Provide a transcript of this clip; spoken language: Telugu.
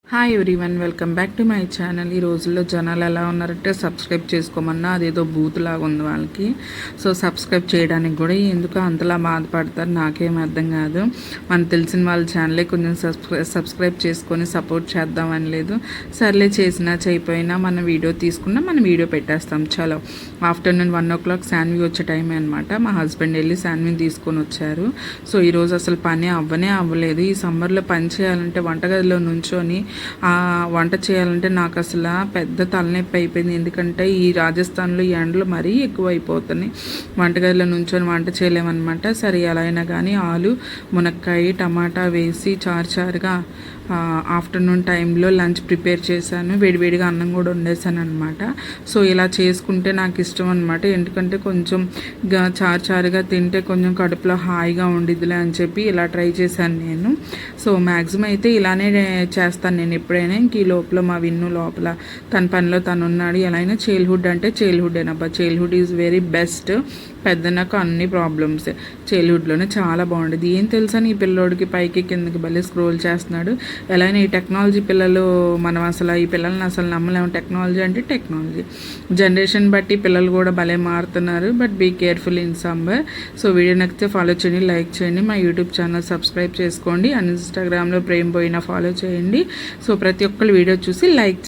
Hi everyone, welcome back to my channel. ఈ రోజుల్లో జనాలు ఎలా ఉన్నారంటే సబ్స్క్రైబ్ చేసుకోమన్నా అదేదో బూత్ లాగా ఉంది వాళ్ళకి. సో సబ్స్క్రైబ్ చేయడానికి కూడా ఎందుకు అంతలా బాధపడతారు నాకేం అర్థం కాదు. మనకు తెలిసిన వాళ్ళ ఛానలే కొంచెం సబ్స్క్రైబ్ చేసుకొని సపోర్ట్ చేద్దామని లేదు. సర్లే, చేసినా చేయపోయినా మన వీడియో తీసుకున్నా మన వీడియో పెట్టేస్తాం. చలో, ఆఫ్టర్నూన్ 1 o'clock శాన్వి వచ్చే టైం అనమాట. మా హస్బెండ్ వెళ్ళి శాన్విని తీసుకొని వచ్చారు. సో ఈరోజు అసలు పని అవ్వలేదు. ఈ సమ్మర్లో పని చేయాలంటే వంటగదిలో నుంచొని వంట చేయాలంటే నాకు అసలు పెద్ద తలనొప్పి అయిపోయింది. ఎందుకంటే ఈ రాజస్థాన్లో ఈ ఎండలు మరీ ఎక్కువ అయిపోతున్నాయి. వంటగదిలో నుంచొని వంట చేయలేమన్నమాట. సరే, ఎలా అయినా కానీ ఆలు, మునక్కాయ, టమాటా వేసి చారుగా ఆఫ్టర్నూన్ టైంలో లంచ్ ప్రిపేర్ చేశాను. వేడివేడిగా అన్నం కూడా వండేసాను అనమాట. సో ఇలా చేసుకుంటే నాకు ఇష్టం అనమాట. ఎందుకంటే కొంచెం చారుగా తింటే కొంచెం కడుపులో హాయిగా ఉండిద్దిలే అని చెప్పి ఇలా ట్రై చేశాను నేను. సో మ్యాక్సిమం అయితే ఇలానే చేస్తాను నేను ఎప్పుడైనా. ఇంక ఈ లోపల మా విన్ను లోపల తన పనిలో తను ఉన్నాడు. ఎలా అయినా చైల్డ్హుడ్ అంటే చైల్డ్హుడ్డేనబ్బా. Childhood is very best. పెద్దనాక అన్ని ప్రాబ్లమ్స్ చైల్డ్హుడ్లోనే చాలా బాగుండేది. ఏం తెలుసా ఈ పిల్లోడికి పైకి కిందకి భలే స్క్రోల్ చేస్తున్నాడు. ఎలా అయినా ఈ టెక్నాలజీ పిల్లలు, మనం అసలు ఈ పిల్లల్ని అసలు నమ్మలేము. టెక్నాలజీ అంటే టెక్నాలజీ, జనరేషన్ బట్టి పిల్లలు కూడా భలే మారుతున్నారు. But be careful in summer. So video నచ్చితే ఫాలో చేయండి, లైక్ చేయండి, మా యూట్యూబ్ ఛానల్ సబ్స్క్రైబ్ చేసుకోండి, ఇన్స్టాగ్రామ్లో ప్రేమ్ పోయినా ఫాలో చేయండి. సో ప్రతి ఒక్కరు వీడియో చూసి లైక్